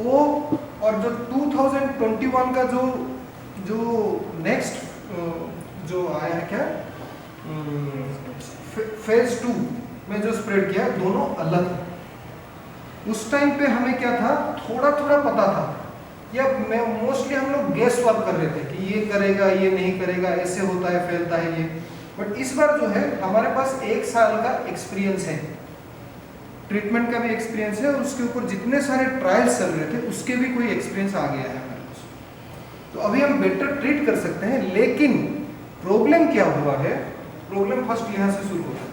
वो और जो 2021 का जो नेक्स्ट जो आया है क्या फेज 2 में जो स्प्रेड किया, दोनों अलग है। उस टाइम पे हमें क्या था, थोड़ा थोड़ा पता था, या मैं मोस्टली हम लोग गेस वर्क कर रहे थे कि ये करेगा ये नहीं करेगा, ऐसे होता है फैलता है ये। बट इस बार जो है हमारे पास 1 साल का एक्सपीरियंस है, ट्रीटमेंट का भी एक्सपीरियंस है, और उसके ऊपर जितने सारे ट्रायल्स चल रहे थे उसके भी कोई एक्सपीरियंस आ गया है हमारे पास। तो अभी हम बेटर ट्रीट कर सकते हैं। लेकिन प्रॉब्लम क्या हुआ है, प्रॉब्लम फर्स्ट यहाँ से शुरू होता है।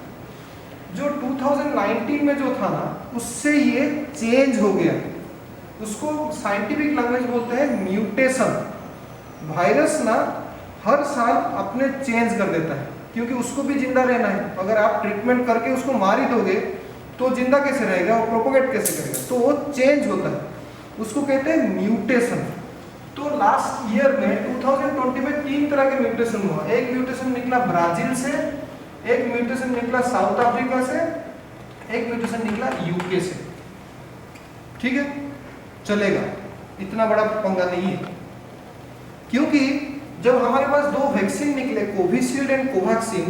जो 2019 में जो था ना, उससे ये चेंज हो गया, उसको साइंटिफिक लैंग्वेज बोलते हैं म्यूटेशन। वायरस ना हर साल अपने चेंज कर देता है, क्योंकि उसको भी जिंदा रहना है। अगर आप ट्रीटमेंट करके उसको मार ही दोगे तो जिंदा कैसे रहेगा, वो प्रोपोगेट कैसे करेगा, तो वो चेंज होता है, उसको कहते हैं म्यूटेशन। तो लास्ट ईयर में 2020 में 3 तरह के म्यूटेशन हुआ। एक म्यूटेशन निकला ब्राजील से, एक म्यूटेशन निकला साउथ अफ्रीका से, एक म्यूटेशन निकला यूके से। ठीक है, चलेगा, इतना बड़ा पंगा नहीं है। क्योंकि जब हमारे पास 2 वैक्सीन निकले, कोविशील्ड एंड कोवैक्सीन,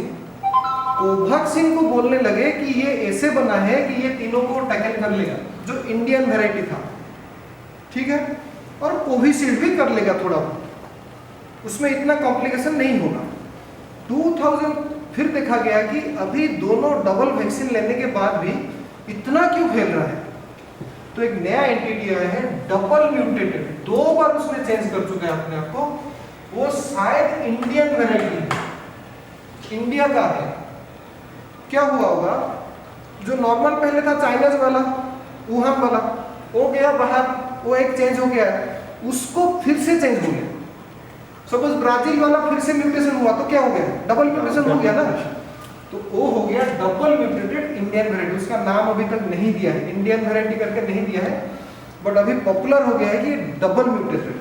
कोवैक्सीन को बोलने लगे कि ये ऐसे बना है कि ये तीनों को टैकल कर लेगा, जो इंडियन वैरायटी था। ठीक है, और कोविशील्ड भी कर लेगा थोड़ा बहुत, उसमें इतना कॉम्प्लिकेशन नहीं होगा। 2000 फिर देखा गया कि अभी दोनों डबल वैक्सीन लेने के बाद भी इतना क्यों फैल रहा है। तो एक नया एंटिटी आया है, डबल म्यूटेटेड, 2 बार उसने चेंज कर चुका है अपने आप को। वो शायद इंडियन वैरायटी, इंडिया का है। क्या हुआ होगा, जो नॉर्मल पहले था चाइनीज वाला, वुहान वाला, वो गया बाहर, वो एक चेंज हो गया, उसको फिर से चेंज हो गया। सपोज ब्राजील वाला फिर से म्यूटेशन हुआ तो क्या हो गया, डबल म्यूटेशन हो गया ना। तो वो हो गया डबल म्यूटेटेड इंडियन वैरायटी। उसका नाम अभी तक नहीं दिया है, इंडियन वैरायटी करके नहीं दिया है, बट अभी पॉपुलर हो गया है कि डबल म्यूटेटेड।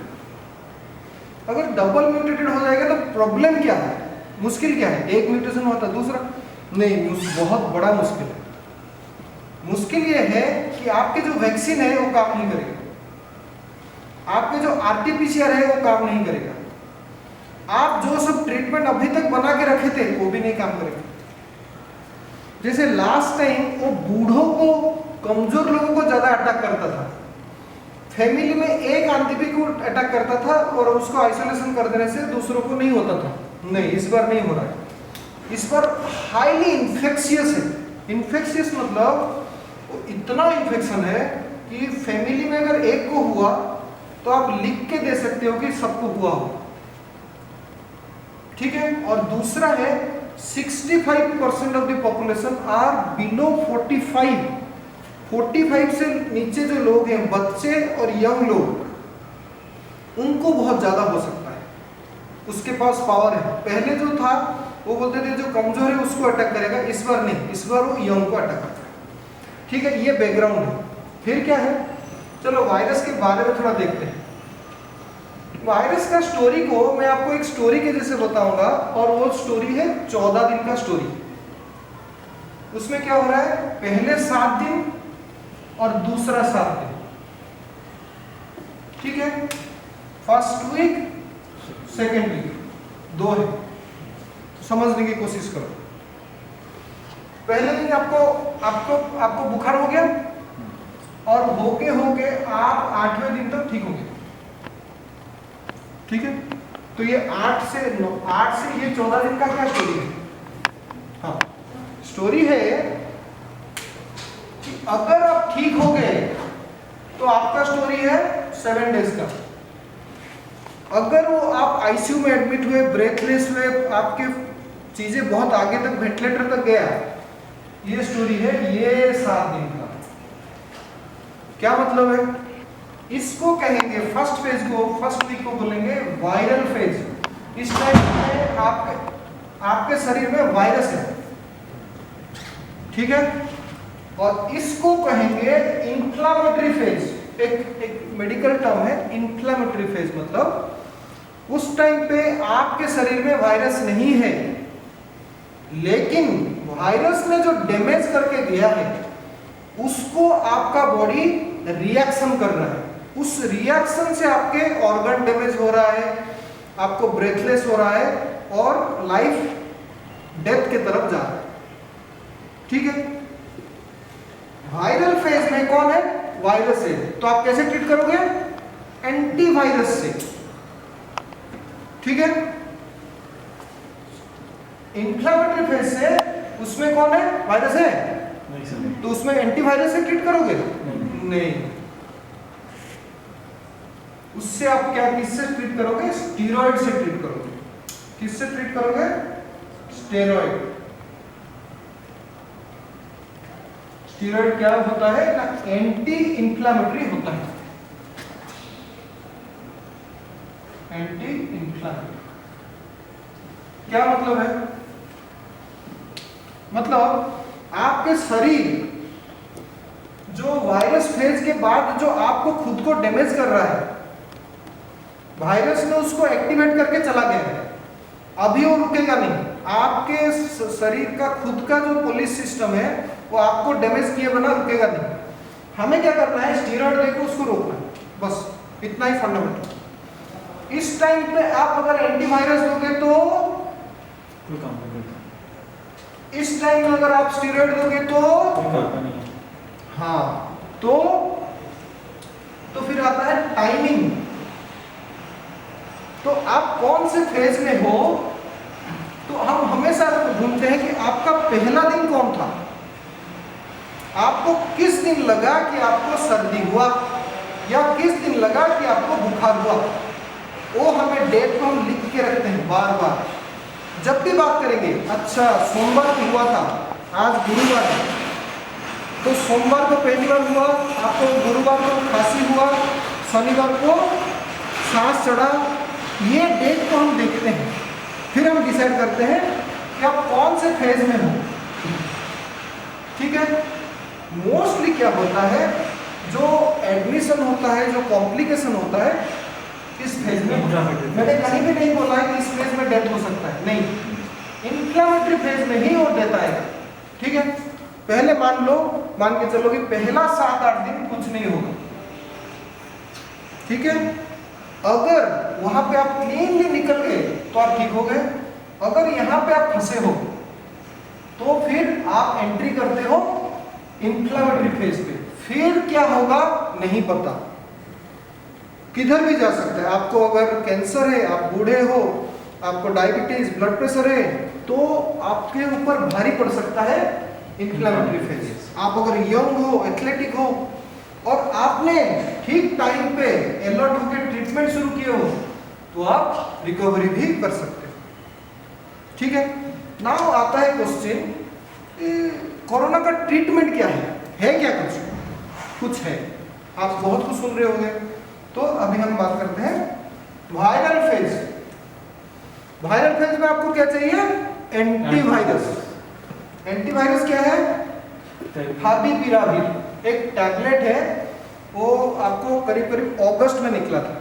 अगर डबल म्यूटेटेड हो जाएगा तो प्रॉब्लम क्या है, मुश्किल क्या है, एक म्यूटेशन हुआ था दूसरा नहीं, बहुत बड़ा मुश्किल है। मुश्किल ये है कि आपके जो वैक्सीन है वो काम नहीं करेगा, आपके जो आरटीपीसीआर है वो काम नहीं करेगा, आप जो सब ट्रीटमेंट अभी तक बना के रखे थे वो भी नहीं काम करेगा। जैसे लास्ट टाइम वो बूढ़ों को, कमजोर लोगों को ज्यादा अटैक करता था, फैमिली में एक आंटीबी को अटैक करता था और उसको आइसोलेशन कर देने से दूसरों को नहीं होता था। नहीं, इस बार नहीं हो रहा है। इस पर हाईली इन्फेक्शियस है। इन्फेक्शियस मतलब इतना इन्फेक्शन है कि फैमिली में अगर एक को हुआ तो आप लिख के दे सकते हो कि सबको हुआ हो। ठीक है, और दूसरा है 65% of the population are below 45। 45 से नीचे जो लोग हैं, बच्चे और यंग लोग, उनको बहुत ज्यादा हो सकता है, उसके पास पावर है। पहले जो था वो बोलते थे जो कमजोर है उसको अटैक करेगा, इस बार नहीं, इस बार वो यंग को अटैक करता है। ठीक है, ये बैकग्राउंड है। फिर क्या है, चलो वायरस के बारे में थोड़ा देखते हैं। वायरस का स्टोरी को मैं आपको एक स्टोरी के जैसे बताऊंगा, और वो स्टोरी है 14 दिन का स्टोरी। उसमें क्या हो रहा है, पहले 7 दिन और दूसरा 7 दिन। ठीक है, फर्स्ट वीक सेकेंड वीक, 2 है, समझने की कोशिश करो। पहले दिन आपको बुखार हो गया और होके आप 8वें दिन तक ठीक हो गए। ठीक है, तो ये 8 से ये 14 दिन का क्या स्टोरी है। हाँ, स्टोरी है कि अगर आप ठीक हो गए तो आपका स्टोरी है 7 डेज का। अगर वो आप आईसीयू में एडमिट हुए, ब्रेथलेस हुए, आपके चीजें बहुत आगे तक वेंटिलेटर तक गया, ये स्टोरी है ये 7 दिन का। क्या मतलब है, इसको कहेंगे फर्स्ट वीक को बोलेंगे वायरल फेज। इस टाइम में आपके शरीर में वायरस है। ठीक है, और इसको कहेंगे इंफ्लामेटरी फेज। एक मेडिकल टर्म है इंफ्लामेटरी फेज, मतलब उस टाइम पे आपके शरीर में वायरस नहीं है, लेकिन वायरस ने जो डैमेज करके गया है उसको आपका बॉडी रिएक्शन कर रहा है, उस रिएक्शन से आपके ऑर्गन डैमेज हो रहा है, आपको ब्रेथलेस हो रहा है और लाइफ डेथ की तरफ जा रहा है। ठीक है, वायरल फेज में कौन है? वायरस है। तो आप कैसे ट्रीट करोगे? एंटीवायरस से। ठीक है, इन्फ्लेमेटरी फेज से उसमें कौन है? वायरस है, तो उसमें एंटीवायरस से ट्रीट करोगे? नहीं। उससे आप क्या किससे ट्रीट करोगे? स्टीरॉइड से ट्रीट करोगे। किससे ट्रीट करोगे? स्टेरॉइड। स्टीरॉइड क्या होता है ना? एंटी इंफ्लेमेटरी होता है। एंटी इंफ्लेमेटरी क्या मतलब है? मतलब आपके शरीर जो वायरस फेज के बाद जो आपको खुद को डैमेज कर रहा है, वायरस ने उसको एक्टिवेट करके चला गया है, अभी वो रुकेगा नहीं। आपके शरीर का खुद का जो पुलिस सिस्टम है वो आपको डैमेज किए बिना रुकेगा नहीं। हमें क्या करना है? स्टीरॉइड देकर उसको रोकना है, बस इतना ही फंडामेंटल। इस टाइम पे आप अगर एंटीवायरस दोगे तो कोई काम नहीं करता। इस टाइम में अगर आप स्टीरॉइड दोगे तो कोई काम नहीं। हाँ, तो फिर आता है टाइमिंग। तो आप कौन से फेज में हो? तो हम हमेशा ढूंढते हैं कि आपका पहला दिन कौन था, आपको किस दिन लगा कि आपको सर्दी हुआ या किस दिन लगा कि आपको बुखार हुआ। वो हमें डेट को हम लिख के रखते हैं बार बार जब भी बात करेंगे। अच्छा, सोमवार को हुआ था, आज गुरुवार है, तो सोमवार को पहली बार हुआ आपको, गुरुवार को खांसी हुआ, शनिवार को सांस चढ़ा। ये डेट को हम देखते हैं, फिर हम डिसाइड करते हैं कि आप कौन से फेज में हो। ठीक है, मोस्टली क्या होता है, जो एडमिशन होता है, जो कॉम्प्लिकेशन होता है इस फेज में। मैंने कहीं भी नहीं बोला है कि इस फेज में डेथ हो सकता है, नहीं, इन्फ्लेमेटरी फेज में ही वो डेथ आएगा। ठीक है, पहले मान के चलो कि पहला 7-8 दिन कुछ नहीं होगा। ठीक है, अगर वहां पे आप क्लीनली निकल गए तो आप ठीक हो गए। अगर यहाँ पे आप फंसे हो तो फिर आप एंट्री करते हो इन्फ्लेमेटरी फेज पे। फिर क्या होगा नहीं पता, किधर भी जा सकता है। आपको अगर कैंसर है, आप बूढ़े हो, आपको डायबिटीज, ब्लड प्रेशर है, तो आपके ऊपर भारी पड़ सकता है इन्फ्लेमेटरी फेज। आप अगर यंग हो, एथलेटिक हो और आपने ठीक टाइम पे अलर्ट होकर ट्रीटमेंट शुरू किए हो तो आप रिकवरी भी कर सकते हो। ठीक है, नाउ आता है क्वेश्चन, कोरोना का ट्रीटमेंट क्या है क्या? कुछ है, आप बहुत कुछ सुन रहे होंगे। तो अभी हम बात करते हैं वायरल फेज। वायरल फेज में आपको क्या चाहिए? एंटीवायरस। एंटीवायरस क्या है? फाविपिराविर एक टैबलेट है, वो आपको करीब करीब अगस्त में निकला था।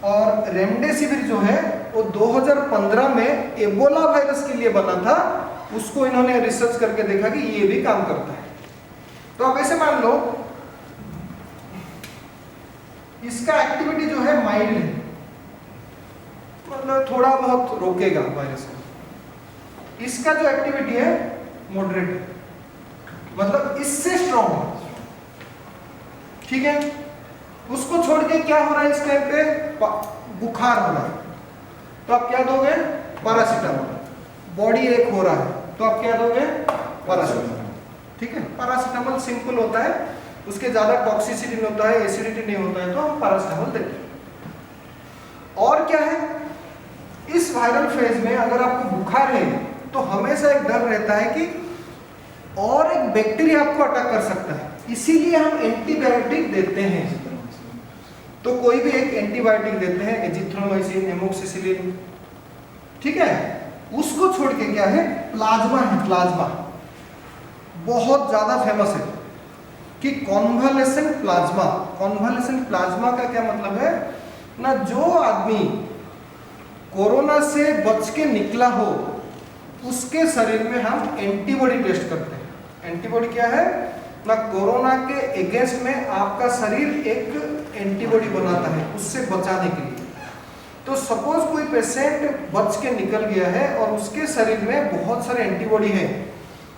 और रेमडेसिविर जो है वो 2015 में एबोला वायरस के लिए बना था। उसको इन्होंने रिसर्च करके देखा कि ये भी काम करता है। तो अब ऐसे मान लो इसका एक्टिविटी जो है माइल्ड है, मतलब थोड़ा बहुत रोकेगा वायरस को। इसका जो एक्टिविटी है मॉडरेट है, मतलब इससे स्ट्रॉन्ग है। ठीक है, उसको छोड़ के क्या हो रहा है इस टाइम पे? बुखार हो रहा है, तो आप क्या दोगे? पैरासीटामोल। बॉडी एक हो रहा है तो आप क्या दोगे? पैरासीटामोल। ठीक है, पैरासीटामोल सिंपल होता है, उसके ज्यादा टॉक्सिसिटी नहीं होता है, एसिडिटी नहीं होता है, तो हम पैरासीटामोल देते हैं। और क्या है, इस वायरल फेज में अगर आपको बुखार है तो हमेशा एक डर रहता है कि और एक बैक्टीरिया आपको अटैक कर सकता है, इसीलिए हम एंटीबायोटिक देते हैं। तो कोई भी एक एंटीबायोटिक देते हैं, एजिथ्रोमाइसिन, एमोक्सिसिलिन। ठीक है, उसको छोड़ के क्या है? प्लाज्मा है। प्लाज्मा बहुत ज्यादा फेमस है कि कॉन्वालेसेंट प्लाज्मा। कॉन्वालेसेंट प्लाज्मा का क्या मतलब है ना, जो आदमी कोरोना से बच के निकला हो उसके शरीर में हम एंटीबॉडी टेस्ट करते हैं। एंटीबॉडी क्या है? ना कोरोना के अगेंस्ट में आपका शरीर एक एंटीबॉडी बनाता है उससे बचाने के लिए। तो सपोज कोई पेशेंट बच के निकल गया है और उसके शरीर में बहुत सारे एंटीबॉडी है,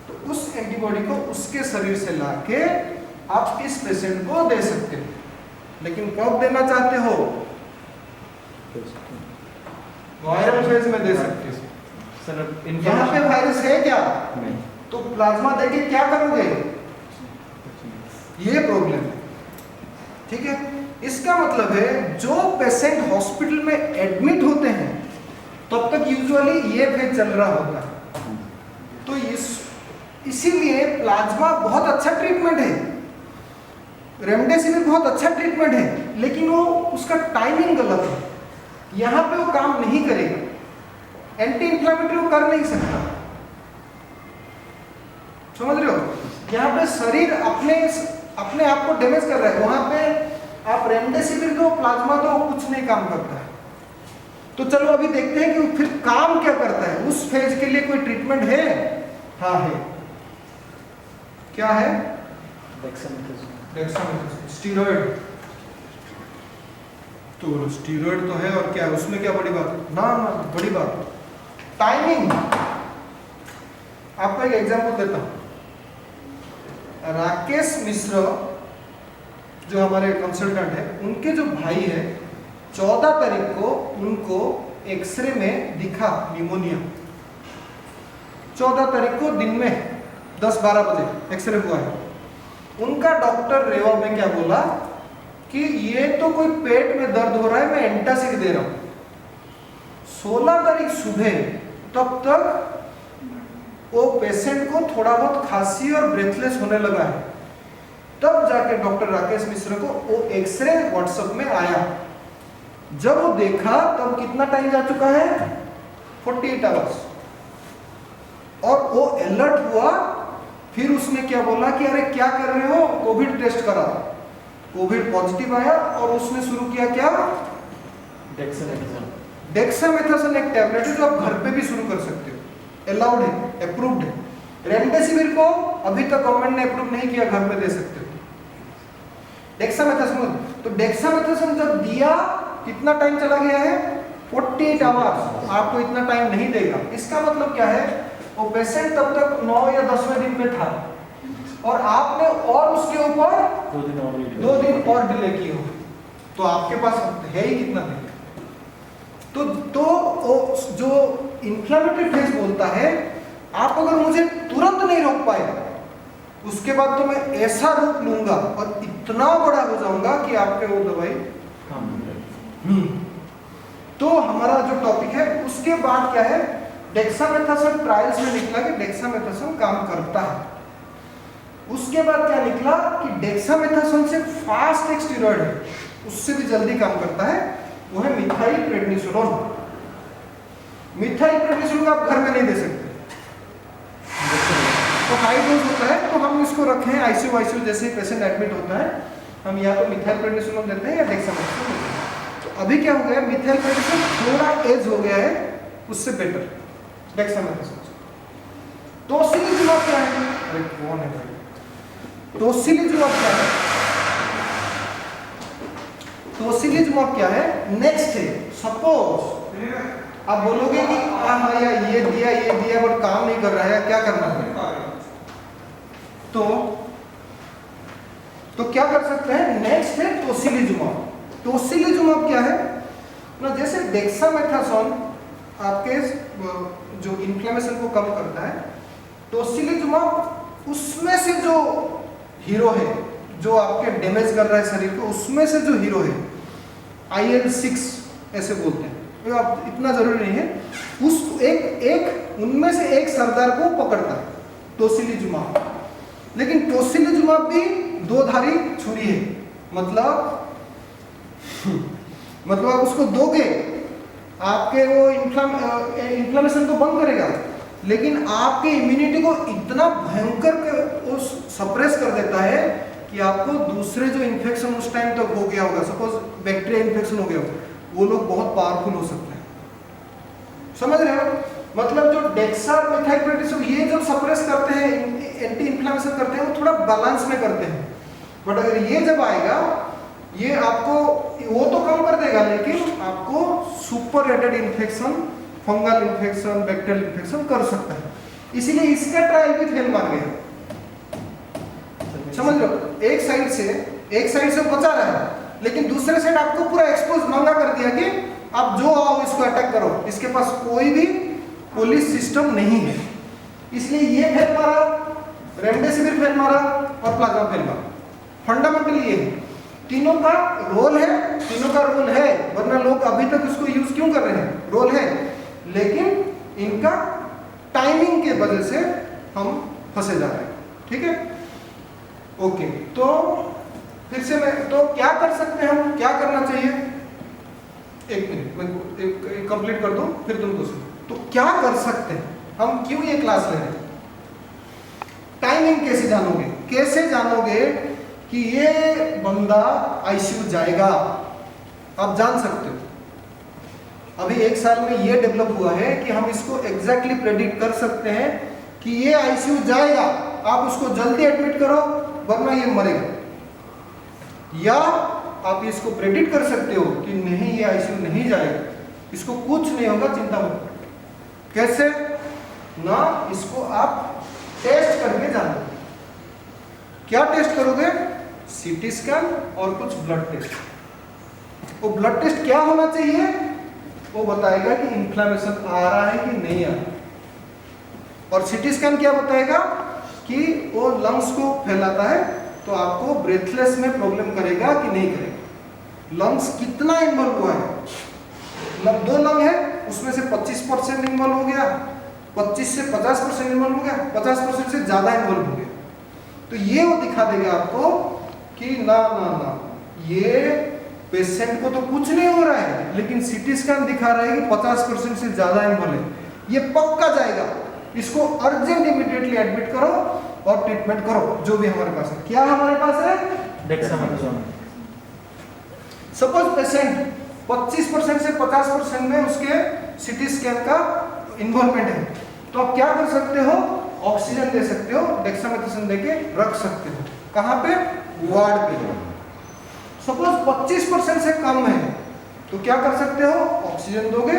तो उस एंटीबॉडी को उसके शरीर से लाके आप इस पेशेंट को दे सकते हो। लेकिन कब देना चाहते हो? वायरल फेज में दे सकते हो। सर यहाँ पे वायरस है क्या? नहीं। तो प्लाज्मा देके क्या करोगे? ये प्रॉब्लम है, ठीक है। इसका मतलब है जो पेशेंट हॉस्पिटल में एडमिट होते हैं तब तक यूजुअली ये फेज चल रहा होता है। तो इसीलिए प्लाज्मा बहुत अच्छा ट्रीटमेंट है, रेमडेसिविर बहुत अच्छा ट्रीटमेंट है, लेकिन वो उसका टाइमिंग गलत है। यहाँ पे वो काम नहीं करेगा, एंटी इंफ्लेमेटरी वो कर नहीं सकता, समझ रहे हो? यहाँ पे शरीर अपने आप को डैमेज कर रहा है, वहां पे आप रेमडेसिविर दो, प्लाज्मा दो, कुछ नहीं काम करता है। तो चलो अभी देखते हैं कि फिर काम क्या करता है। उस फेज के लिए कोई ट्रीटमेंट है? हाँ है। क्या है? Dexamethasone, steroid. तो बोलो स्टीरॉयड तो है और क्या, उसमें क्या बड़ी बात है? ना ना, बड़ी बात टाइमिंग। आपको एक एग्जांपल देता हूं। राकेश मिश्र जो हमारे कंसल्टेंट है, उनके जो भाई है 14 तारीख को उनको एक्सरे में दिखा निमोनिया। 14 तारीख को दिन में 10-12 बजे एक्सरे हुआ है। उनका डॉक्टर रेवा में क्या बोला कि ये तो कोई पेट में दर्द हो रहा है, मैं एंटासिड दे रहा हूं। 16 तारीख सुबह तब तक वो पेशेंट को थोड़ा बहुत खांसी और ब्रेथलेस होने लगा है। तब जाके डॉक्टर राकेश मिश्र को वो एक्सरे व्हाट्सएप में आया। जब वो देखा तब कितना टाइम जा चुका है? 48 आवर्स। और वो अलर्ट हुआ। फिर उसने क्या बोला कि अरे क्या कर रहे हो, कोविड टेस्ट करा। कोविड पॉजिटिव आया और उसने शुरू किया क्या? डेक्सामेथासोन एक टैबलेट है जो आप घर पे भी शुरू कर सकते हो, अलाउड है, अप्रूव्ड है। रेमडेसिविर को अभी तक गवर्नमेंट ने अप्रूव नहीं किया, घर पे दे सकते हो। डेक्सामेथासोन, तो डेक्सामेथासोन जब दिया कितना टाइम चला गया है? 48 आवर्स। आपको इतना टाइम नहीं देगा। इसका मतलब क्या है? वो पेशेंट तब तक 9 या 10वें दिन में था और आपने और उसके ऊपर 2 दिन और डिले किए हो, तो आपके पास है ही कितना दिन? तो जो इन्फ्लेमेटरी फेज बोलता है, आप अगर मुझे तुरंत नहीं रोक पाए, उसके बाद तो मैं ऐसा रूप लूंगा और इतना बड़ा हो जाऊंगा कि आपके वो दवाई तो हमारा जो टॉपिक है उसके बाद क्या है? डेक्सामेथासोन ट्रायल्स में निकला कि डेक्सामेथासोन काम करता है। उसके बाद क्या निकला कि डेक्सामेथासोन से फास्ट एक स्टेरॉइड है, उससे भी जल्दी काम करता है, वो है मिथाइल प्रेडनिसोलोन। मिथाइल प्रेडनिसोलोन आप घर में नहीं दे सकते, तो हाई डोज होता है। तो हम इसको रखें आईसीयू जैसे पेशेंट एडमिट होता है, हम या तो मिथाइल प्रेडनिसोलोन देते हैं या डेक्सामेथासोन देते हैं। तो अभी क्या हो गया? मिथाइल प्रेडनिसोलोन थोड़ा एज हो गया है, उससे बेटर डेक्सामेथासोन। टोसिलिजुमाब क्या है? अरे कौन है भाई? टोसिलिजुमाब क्या है? टोसिलिजुमाब क्या है? नेक्स्ट है। सपोज आप बोलोगे कि हाँ भैया ये दिया बट काम नहीं कर रहा है, क्या करना है? तो क्या कर सकते हैं? नेक्स्ट है टोसिलिजुमाब। टोसिलिजुमाब क्या है ना? जैसे डेक्सामेथासोन आपके जो इन्फ्लेमेशन को कम करता है, टोसिलिजुमाब उसमें से जो हीरो है, जो आपके डैमेज कर रहा है शरीर को, उसमें से जो हीरो है, IL-6 ऐसे बोलते हैं, तो आप इतना जरूरी नहीं है। उस एक उनमें से एक सरदार को पकड़ता है टोसिलिजुमाब। लेकिन टोसिलिजुमाब भी दोधारी छुरी है, मतलब आप उसको दोगे, आपके वो इन्फ्लेमेशन को बंद करेगा, लेकिन आपके इम्यूनिटी को इतना भयंकर सप्रेस कर देता है कि आपको दूसरे जो इन्फेक्शन उस टाइम तक हो गया होगा, सपोज बैक्टीरिया इन्फेक्शन हो गया हो, वो लोग बहुत पावरफुल हो सकते हैं। समझ रहे हो? मतलब जो डेक्सा मेथाइलप्रेटिसोन ये जब सप्रेस करते हैं, एंटी इन्फ्लेमेशन करते हैं, वो थोड़ा बैलेंस में करते हैं। बट अगर ये जब आएगा, ये आपको वो तो कम कर देगा, लेकिन आपको super rated infection, fungal infection, bacterial infection कर सकता है। इसीलिए इसका ट्रायल भी फेल मार गया। समझ लो, एक साइड से बचा रहा है, लेकिन दूसरे साइड आपको पूरा एक्सपोज महंगा कर दिया कि आप जो आओ इसको अटैक करो, इसके पास कोई भी पुलिस सिस्टम नहीं है। इसलिए ये फेल मारा, रेमडेसिविर फेल मारा और प्लाज्मा फेल मारा। फंडामेंटल ये है, तीनों का रोल है, वरना लोग अभी तक उसको यूज क्यों कर रहे हैं? रोल है, लेकिन इनका टाइमिंग के वजह से हम फंसे जा रहे हैं। ठीक है, ओके। तो फिर से मैं तो क्या कर सकते हैं, हम क्या करना चाहिए? एक मिनट मैं कंप्लीट कर दूं, फिर तुम पूछो। तो क्या कर सकते हैं हम, क्यों ये क्लास ले रहे हैं? टाइमिंग कैसे जानोगे कि ये बंदा आईसीयू जाएगा? आप जान सकते हो। अभी 1 साल में ये डेवलप हुआ है कि हम इसको एग्जैक्टली प्रेडिक्ट कर सकते हैं कि ये आईसीयू जाएगा, आप उसको जल्दी एडमिट करो वरना ये मरेगा। या आप इसको प्रेडिक्ट कर सकते हो कि नहीं, ये आईसीयू नहीं जाएगा, इसको कुछ नहीं होगा, चिंता मत करो। कैसे ना, इसको आप टेस्ट करके जानोगे। क्या टेस्ट करोगे? सीटी स्कैन और कुछ ब्लड टेस्ट। वो ब्लड टेस्ट क्या होना चाहिए? वो बताएगा कि इन्फ्लेमेशन आ रहा है कि नहीं आ रहा। और सीटी स्कैन क्या बताएगा कि वो लंग्स को फैलाता है, तो आपको ब्रेथलेस में प्रॉब्लम करेगा कि नहीं करेगा। लंग्स कितना इन्वॉल्व हुआ है? 2 लंग है, उसमें से 25% इन्वॉल्व हो गया, 25 से 50% इन्वॉल्व हो गया, 50% से ज्यादा इन्वॉल्व हो गया। तो ये वो दिखा देगा आपको कि ना, ये पेशेंट को तो कुछ नहीं हो रहा है, लेकिन सीटी स्कैन दिखा रहा है कि 50% से ज्यादा इन्वॉल्व है, ये पक्का जाएगा, इसको अर्जेंट इमीडिएटली एडमिट करो और ट्रीटमेंट करो। जो भी हमारे पास है, क्या हमारे पास है? डेक्सामेथासोन। सपोज पेशेंट 25% से 50% में उसके सीटी स्कैन का इन्वॉल्वमेंट है, तो आप क्या कर सकते हो? ऑक्सीजन दे सकते हो, डेक्सामेथासोन देके रख सकते हो। कहाँ पे? वार्ड पे। सपोज 25% से कम है, तो क्या कर सकते हो? ऑक्सीजन दोगे,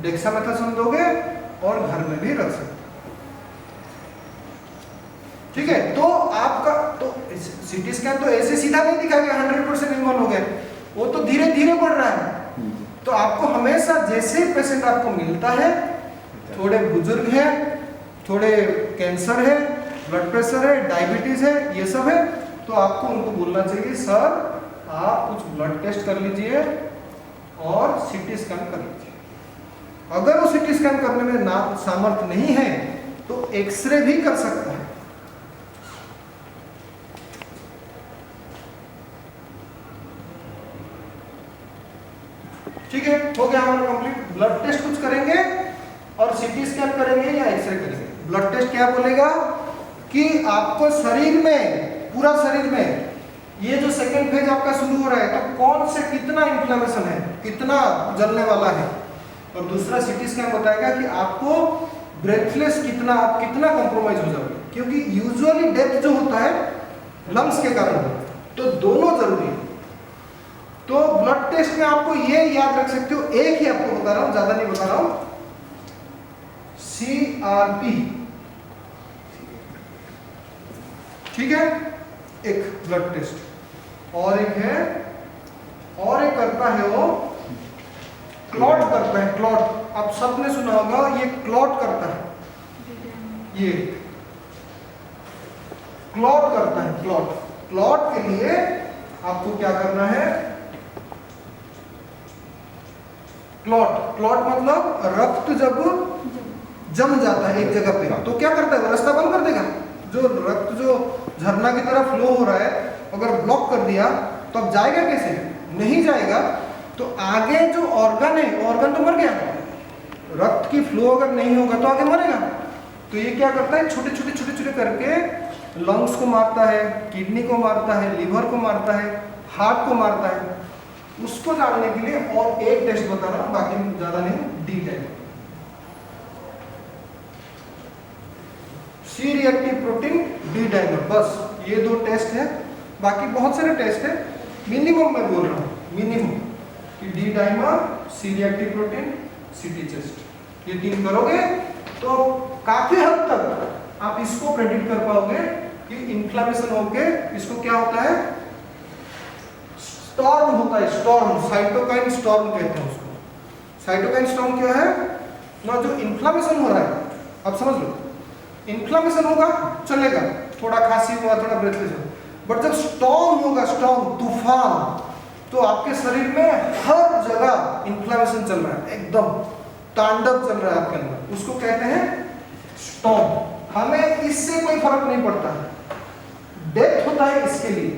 डेक्सामेथासोन दोगे और घर में भी रख सकते हो। ठीक है, तो आपका तो सीटी स्कैन तो ऐसे सीधा नहीं दिखाएगा 100% इन्वॉल्व हो गए, वो तो धीरे धीरे बढ़ रहा है। तो आपको हमेशा जैसे पेशेंट आपको मिलता है, थोड़े बुजुर्ग है, थोड़े कैंसर है, ब्लड प्रेशर है, डायबिटीज है, ये सब है, तो आपको उनको बोलना चाहिए सर आप कुछ ब्लड टेस्ट कर लीजिए और सीटी स्कैन कर लीजिए। अगर वो सीटी स्कैन करने में ना सामर्थ्य नहीं है तो एक्सरे भी कर सकता है। ठीक है, हो गया हमारा कंप्लीट। ब्लड टेस्ट कुछ करेंगे और सीटी स्कैन करेंगे या एक्सरे करेंगे। ब्लड टेस्ट क्या बोलेगा कि आपको शरीर में, पूरा शरीर में, ये जो सेकेंड फेज आपका शुरू हो रहा है, तो कौन से कितना इन्फ्लेमेशन है, कितना जलने वाला है। और दूसरा सीटी स्कैन बताएगा कि आपको ब्रेथलेस कितना, आप कितना कॉम्प्रोमाइज हो जाओगे, क्योंकि यूजुअली डेथ जो होता है लंग्स के कारण होता है, तो दोनों जरूरी है। तो ब्लड टेस्ट में आपको ये याद रख सकते हो, एक ही आपको बता रहा हूं, ज्यादा नहीं बता रहा हूं, CRP। ठीक है, एक ब्लड टेस्ट, और एक है, और एक करता है वो क्लॉट करता है। क्लॉट आप सबने सुना होगा, ये क्लॉट करता है, ये क्लॉट करता है। क्लॉट के लिए आपको क्या करना है? क्लॉट मतलब रक्त जब जम जाता है एक जगह पे, तो क्या करता है? वो रास्ता बंद कर देगा। जो रक्त जो झरना की तरफ फ्लो हो रहा है, अगर ब्लॉक कर दिया तो अब जाएगा कैसे? नहीं जाएगा। तो आगे जो ऑर्गन है, ऑर्गन तो मर गया, रक्त की फ्लो अगर नहीं होगा तो आगे मरेगा। तो ये क्या करता है? छोटे छोटे करके लंग्स को मारता है, किडनी को मारता है, लिवर को मारता है, हार्ट को मारता है। उसको जानने के लिए और एक टेस्ट बता रहा हूं, बाकी ज्यादा नहीं, D test. C reactive protein D dimer, बस ये 2 टेस्ट है। बाकी बहुत सारे टेस्ट है, मिनिमम मैं बोल रहा हूँ, मिनिमम कि D dimer, C reactive protein, CT chest, ये 3 करोगे तो काफी हद तक आप इसको प्रेडिक्ट कर पाओगे कि इन्फ्लेमेशन होके इसको क्या होता है, स्टॉर्म होता है, स्टॉर्म, साइटोकाइन स्टॉर्म कहते हैं उसको। साइटोकाइन स्टॉर्म क्या है ना, जो इन्फ्लेमेशन हो रहा है, अब समझ लो, इन्फ्लेमेशन होगा चलेगा, थोड़ा खांसी हुआ, थोड़ा ब्रेथलेस हुआ, बट जब स्टॉर्म होगा, स्टॉर्म, तूफान, तो आपके शरीर में हर जगह इन्फ्लेमेशन चल रहा है, एकदम तांडव चल रहा है आपके अंदर, उसको कहते हैं स्टॉर्म। हमें इससे कोई फर्क नहीं पड़ता है, डेथ होता है इसके लिए,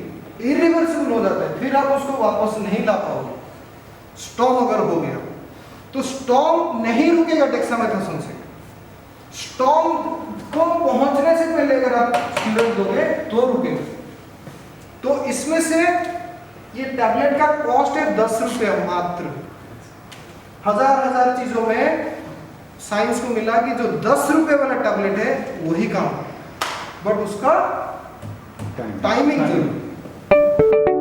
इरिवर्सिबल हो जाता है, फिर आप उसको वापस नहीं ला पाओगे। स्टॉर्म अगर हो गया तो स्टॉर्म नहीं रुकेगा डेक्सामेथासोन से। स्टॉर्म को पहुंचने से पहले अगर आप स्टीरॉइड दोगे तो रुकेगा। तो इसमें से ये टैबलेट का कॉस्ट है 10 रुपया मात्र। हजार चीजों में साइंस को मिला कि जो 10 रुपए वाला टैबलेट है वही काम, बट उसका टाइमिंग जरूर।